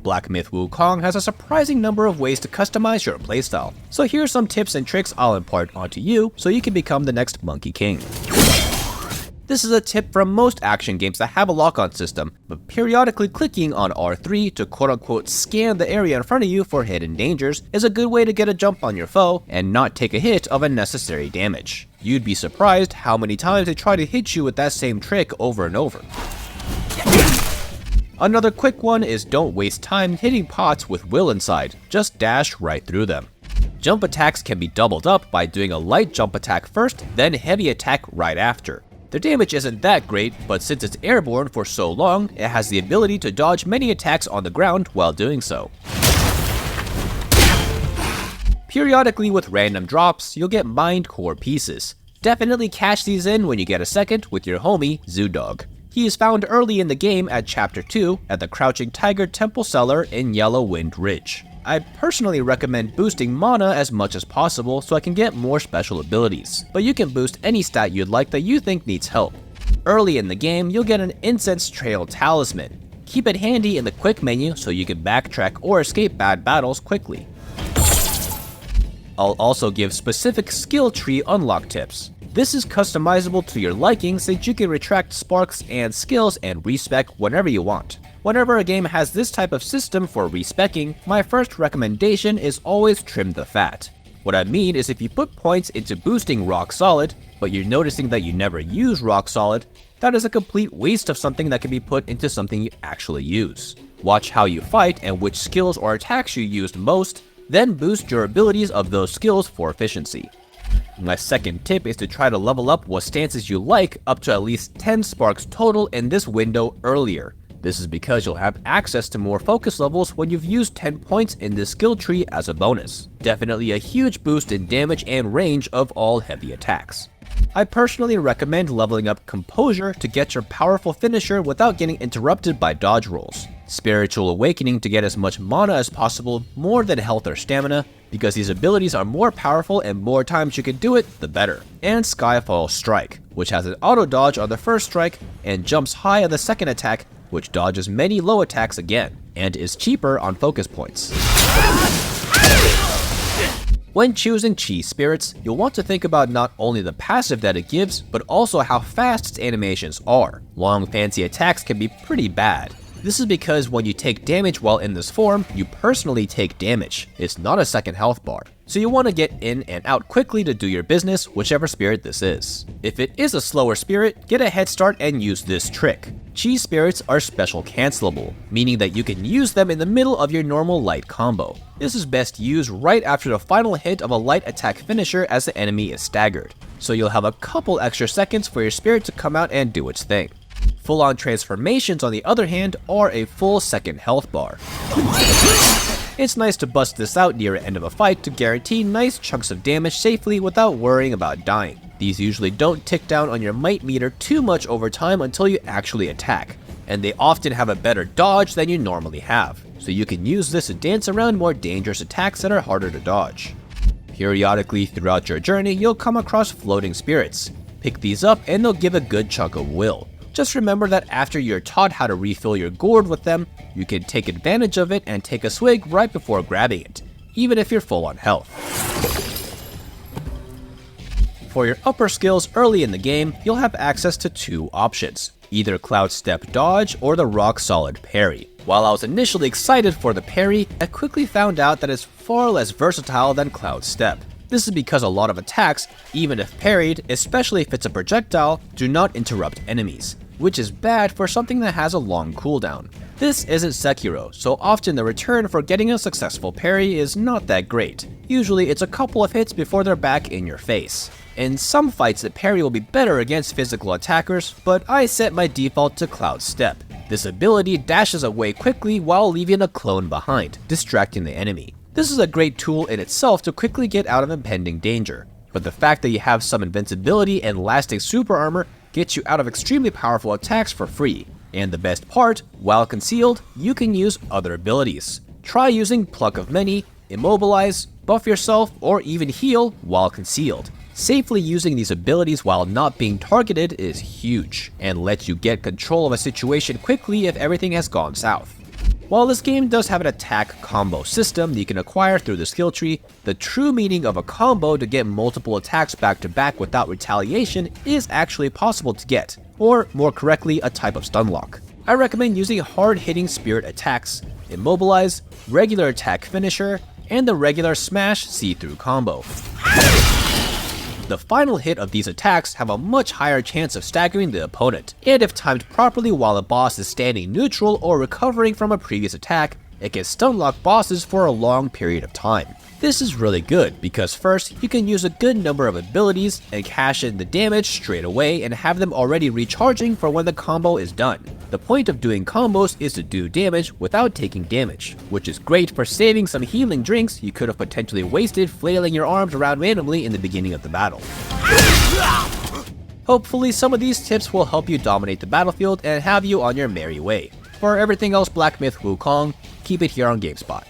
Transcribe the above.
Black Myth Wukong has a surprising number of ways to customize your playstyle. So here are some tips and tricks I'll impart onto you so you can become the next Monkey King. This is a tip from most action games that have a lock-on system, but periodically clicking on R3 to quote-unquote scan the area in front of you for hidden dangers is a good way to get a jump on your foe and not take a hit of unnecessary damage. You'd be surprised how many times they try to hit you with that same trick over and over. Another quick one is don't waste time hitting pots with will inside, just dash right through them. Jump attacks can be doubled up by doing a light jump attack first, then heavy attack right after. The damage isn't that great, but since it's airborne for so long, it has the ability to dodge many attacks on the ground while doing so. Periodically with random drops, you'll get mind core pieces. Definitely cash these in when you get a second with your homie, Zoodog. He is found early in the game at Chapter 2 at the Crouching Tiger Temple Cellar in Yellow Wind Ridge. I personally recommend boosting mana as much as possible so I can get more special abilities, but you can boost any stat you'd like that you think needs help. Early in the game, you'll get an Incense Trail Talisman. Keep it handy in the quick menu so you can backtrack or escape bad battles quickly. I'll also give specific skill tree unlock tips. This is customizable to your liking since you can retract sparks and skills and respec whenever you want. Whenever a game has this type of system for respecking, my first recommendation is always trim the fat. What I mean is if you put points into boosting Rock Solid, but you're noticing that you never use Rock Solid, that is a complete waste of something that can be put into something you actually use. Watch how you fight and which skills or attacks you used most, then boost your abilities of those skills for efficiency. My second tip is to try to level up what stances you like up to at least 10 sparks total in this window earlier. This is because you'll have access to more focus levels when you've used 10 points in this skill tree as a bonus. Definitely a huge boost in damage and range of all heavy attacks. I personally recommend leveling up Composure to get your powerful finisher without getting interrupted by dodge rolls. Spiritual Awakening to get as much mana as possible, more than health or stamina, because these abilities are more powerful and more times you can do it, the better. And Skyfall Strike, which has an auto dodge on the first strike and jumps high on the second attack, which dodges many low attacks again, and is cheaper on focus points. When choosing Chi Spirits, you'll want to think about not only the passive that it gives, but also how fast its animations are. Long fancy attacks can be pretty bad. This is because when you take damage while in this form, you personally take damage. It's not a second health bar. So you want to get in and out quickly to do your business, whichever spirit this is. If it is a slower spirit, get a head start and use this trick. Chi Spirits are special cancelable, meaning that you can use them in the middle of your normal light combo. This is best used right after the final hit of a light attack finisher as the enemy is staggered. So you'll have a couple extra seconds for your spirit to come out and do its thing. Full-on transformations, on the other hand, are a full second health bar. It's nice to bust this out near the end of a fight to guarantee nice chunks of damage safely without worrying about dying. These usually don't tick down on your might meter too much over time until you actually attack, and they often have a better dodge than you normally have, so you can use this to dance around more dangerous attacks that are harder to dodge. Periodically throughout your journey, you'll come across floating spirits. Pick these up and they'll give a good chunk of will. Just remember that after you're taught how to refill your gourd with them, you can take advantage of it and take a swig right before grabbing it, even if you're full on health. For your upper skills early in the game, you'll have access to two options, either Cloud Step Dodge or the Rock Solid Parry. While I was initially excited for the parry, I quickly found out that it's far less versatile than Cloud Step. This is because a lot of attacks, even if parried, especially if it's a projectile, do not interrupt enemies, which is bad for something that has a long cooldown. This isn't Sekiro, so often the return for getting a successful parry is not that great. Usually it's a couple of hits before they're back in your face. In some fights the parry will be better against physical attackers, but I set my default to Cloud Step. This ability dashes away quickly while leaving a clone behind, distracting the enemy. This is a great tool in itself to quickly get out of impending danger, but the fact that you have some invincibility and lasting super armor gets you out of extremely powerful attacks for free. And the best part, while concealed, you can use other abilities. Try using Pluck of Many, Immobilize, buff yourself, or even heal while concealed. Safely using these abilities while not being targeted is huge, and lets you get control of a situation quickly if everything has gone south. While this game does have an attack combo system that you can acquire through the skill tree, the true meaning of a combo to get multiple attacks back to back without retaliation is actually possible to get, or more correctly, a type of stun lock. I recommend using hard-hitting spirit attacks, Immobilize, regular attack finisher, and the regular smash see-through combo. The final hit of these attacks have a much higher chance of staggering the opponent, and if timed properly while the boss is standing neutral or recovering from a previous attack, it can stun lock bosses for a long period of time. This is really good because first, you can use a good number of abilities and cash in the damage straight away and have them already recharging for when the combo is done. The point of doing combos is to do damage without taking damage, which is great for saving some healing drinks you could have potentially wasted flailing your arms around randomly in the beginning of the battle. Hopefully some of these tips will help you dominate the battlefield and have you on your merry way. For everything else Black Myth Wukong, keep it here on GameSpot.